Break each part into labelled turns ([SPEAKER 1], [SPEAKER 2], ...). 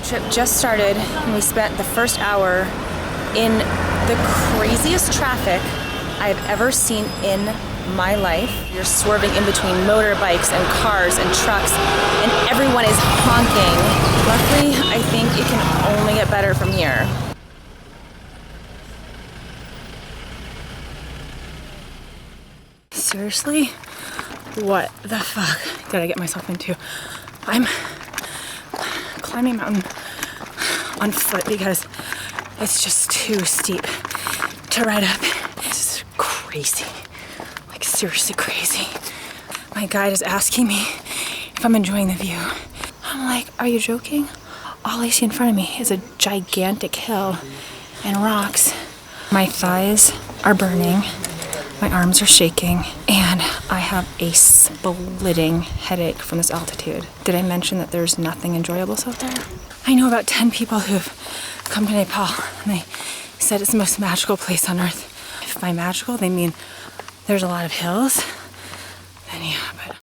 [SPEAKER 1] Trip just started and we spent the first hour in the craziest traffic I've ever seen in my life. You're swerving in between motorbikes and cars and trucks and everyone is honking. Luckily, I think it can only get better from here. Seriously? What the fuck did I get myself into? I'm climbing a mountain on foot because it's just too steep to ride up. This is crazy. Like seriously crazy. My guide is asking me if I'm enjoying the view. I'm like, are you joking? All I see in front of me is a gigantic hill and rocks. My thighs are burning. My arms are shaking, and I have a splitting headache from this altitude. Did I mention that there's nothing enjoyable so far? I know about 10 people who've come to Nepal, and they said it's the most magical place on earth. If by magical they mean there's a lot of hills, then yeah, but...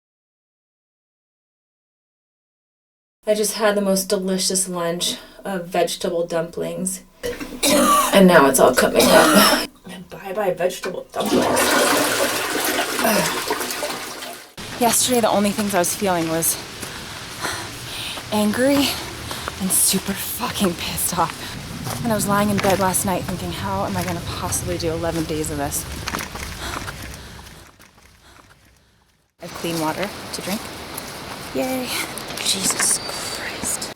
[SPEAKER 1] I just had the most delicious lunch of vegetable dumplings, and now it's all coming up. Bye-bye vegetable dumplings. Yesterday, the only things I was feeling was angry and super fucking pissed off. And I was lying in bed last night thinking, how am I gonna possibly do 11 days of this? I have clean water to drink. Yay. Jesus Christ.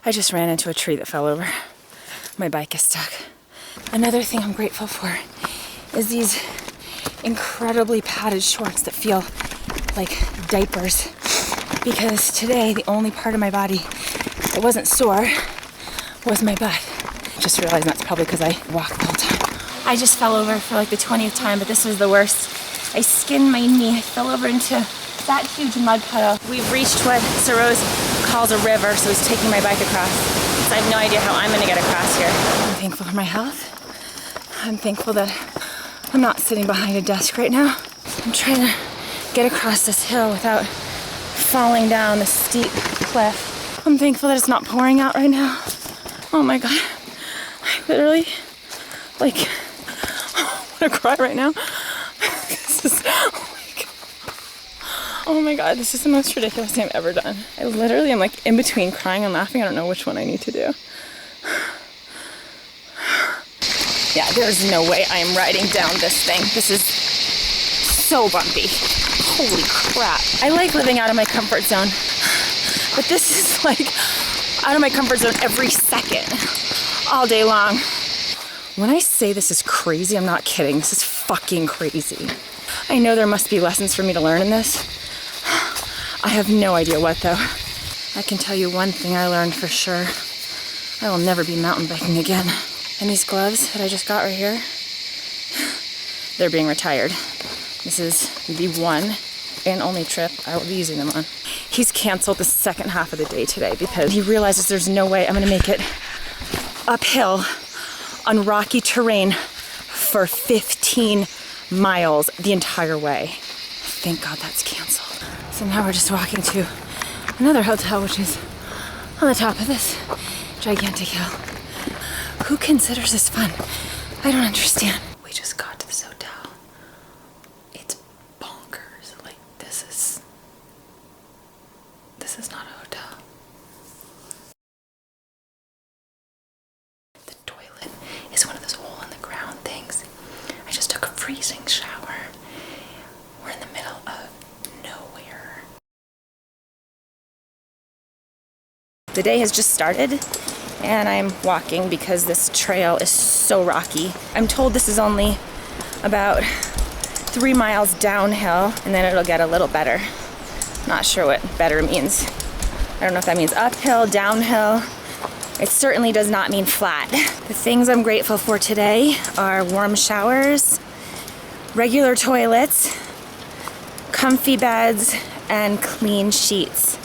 [SPEAKER 1] I just ran into a tree that fell over. My bike is stuck. Another thing I'm grateful for is these incredibly padded shorts that feel like diapers. Because today, the only part of my body that wasn't sore was my butt. Just realized that's probably because I walked the whole time. I just fell over for like the 20th time, but this was the worst. I skinned my knee. I fell over into that huge mud puddle. We've reached what Saroz calls a river, so he's taking my bike across. So I have no idea how I'm gonna get across here. I'm thankful for my health. I'm thankful that I'm not sitting behind a desk right now. I'm trying to get across this hill without falling down the steep cliff. I'm thankful that it's not pouring out right now. Oh my God. I literally, like, I want to cry right now. This is, oh my God, this is the most ridiculous thing I've ever done. I literally am like in between crying and laughing. I don't know which one I need to do. Yeah, there's no way I am riding down this thing. This is so bumpy. Holy crap. I like living out of my comfort zone, but this is like out of my comfort zone every second, all day long. When I say this is crazy, I'm not kidding. This is fucking crazy. I know there must be lessons for me to learn in this. I have no idea what though. I can tell you one thing I learned for sure. I will never be mountain biking again. And these gloves that I just got right here, they're being retired. This is the one and only trip I will be using them on. He's canceled the second half of the day today because he realizes there's no way I'm gonna make it uphill on rocky terrain for 15 miles the entire way. Thank God that's canceled. So now we're just walking to another hotel, which is on the top of this gigantic hill. Who considers this fun? I don't understand. We just got to this hotel. It's bonkers. Like, this is not a hotel. The toilet is one of those hole in the ground things. I just took a freezing shower. We're in the middle of nowhere. The day has just started. And I'm walking because this trail is so rocky. I'm told this is only about 3 miles downhill and then it'll get a little better. Not sure what better means. I don't know if that means uphill, downhill. It certainly does not mean flat. The things I'm grateful for today are warm showers, regular toilets, comfy beds, and clean sheets.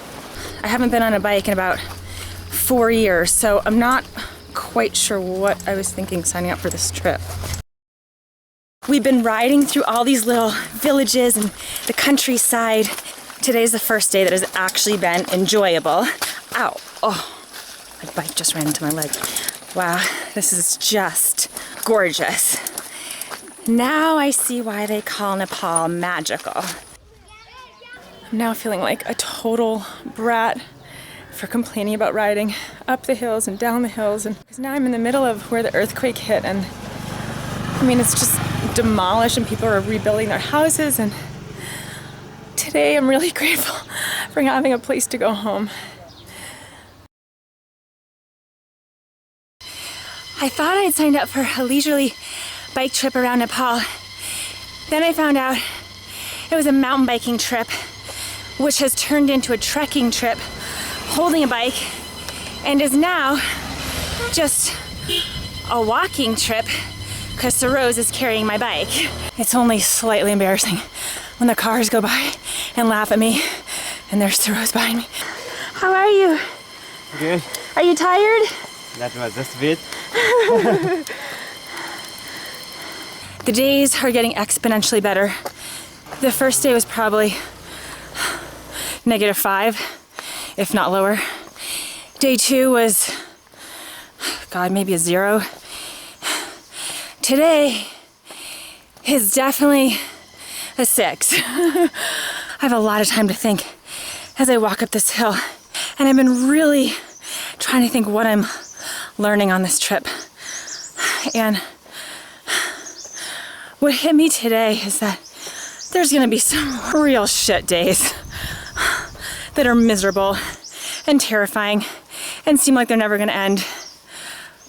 [SPEAKER 1] I haven't been on a bike in about 4 years, so I'm not quite sure what I was thinking signing up for this trip. We've been riding through all these little villages and the countryside. Today's the first day that has actually been enjoyable. Ow. Oh. My bike just ran into my leg. Wow, this is just gorgeous. Now I see why they call Nepal magical. I'm now feeling like a total brat for complaining about riding up the hills and down the hills, and because now I'm in the middle of where the earthquake hit, and I mean it's just demolished and people are rebuilding their houses, and today I'm really grateful for having a place to go home. I thought I'd signed up for a leisurely bike trip around Nepal. Then I found out it was a mountain biking trip, which has turned into a trekking trip holding a bike, and is now just a walking trip because Saroz is carrying my bike. It's only slightly embarrassing when the cars go by and laugh at me and there's Saroz behind me. How are you?
[SPEAKER 2] Good.
[SPEAKER 1] Are you tired?
[SPEAKER 2] That was just a bit.
[SPEAKER 1] The days are getting exponentially better. The first day was probably -5, if not lower. Day 2 was, God, maybe a 0. Today is definitely a 6. I have a lot of time to think as I walk up this hill, and I've been really trying to think what I'm learning on this trip. And what hit me today is that there's gonna be some real shit days that are miserable and terrifying and seem like they're never gonna end,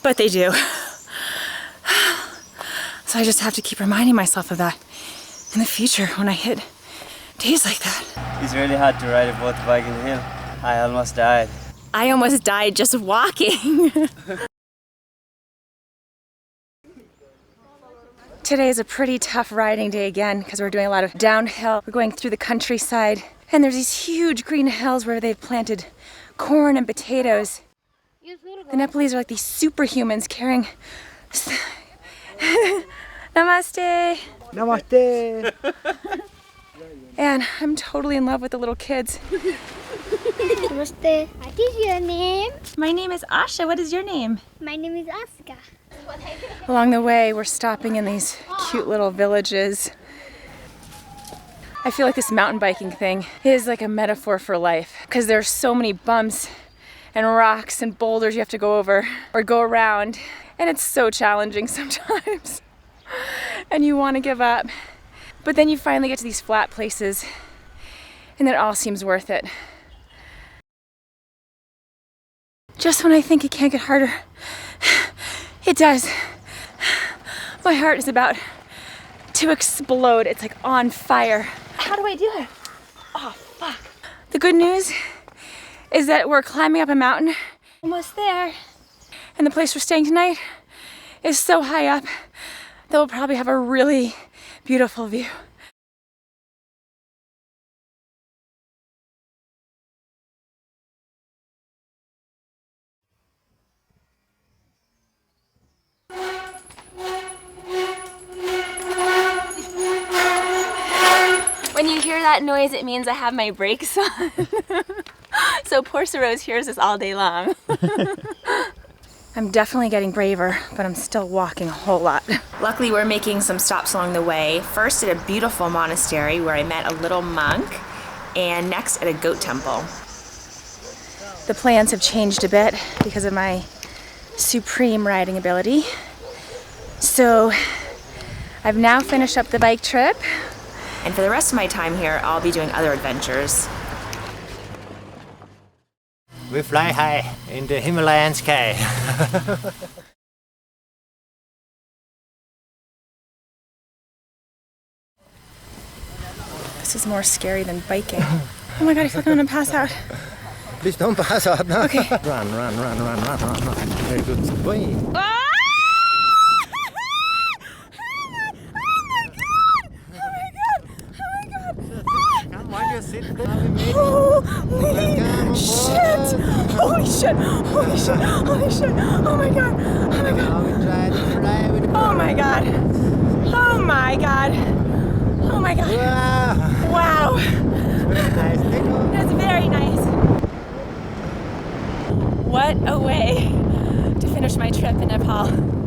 [SPEAKER 1] but they do. So I just have to keep reminding myself of that in the future when I hit days like that.
[SPEAKER 2] It's really hard to ride a motorbike in the hill. I almost died.
[SPEAKER 1] I almost died just walking. Today is a pretty tough riding day again because we're doing a lot of downhill. We're going through the countryside, and there's these huge green hills where they've planted corn and potatoes. The Nepalese are like these superhumans carrying... Namaste!
[SPEAKER 2] Namaste!
[SPEAKER 1] And I'm totally in love with the little kids.
[SPEAKER 3] Namaste. What is your name?
[SPEAKER 1] My name is Asha. What is your name?
[SPEAKER 3] My name is Aska.
[SPEAKER 1] Along the way, we're stopping in these cute little villages. I feel like this mountain biking thing is like a metaphor for life because there's so many bumps and rocks and boulders you have to go over or go around, and it's so challenging sometimes. And you want to give up, but then you finally get to these flat places and it all seems worth it. Just when I think it can't get harder, it does. My heart is about to explode. It's like on fire. How do I do it? Oh, fuck. The good news is that we're climbing up a mountain. Almost there. And the place we're staying tonight is so high up that we'll probably have a really beautiful view. When you hear that noise, it means I have my brakes on. So poor Saroz hears this all day long. I'm definitely getting braver, but I'm still walking a whole lot. Luckily, we're making some stops along the way. First at a beautiful monastery where I met a little monk, and next at a goat temple. The plans have changed a bit because of my supreme riding ability. So I've now finished up the bike trip. And for the rest of my time here, I'll be doing other adventures.
[SPEAKER 4] We fly high in the Himalayan sky.
[SPEAKER 1] This is more scary than biking. Oh my God, I feel like I'm gonna pass out.
[SPEAKER 4] Please don't pass out now.
[SPEAKER 1] Okay.
[SPEAKER 4] Run. Very good. Boy.
[SPEAKER 1] Holy shit! Oh my God! Wow! That's very nice. What a way to finish my trip in Nepal.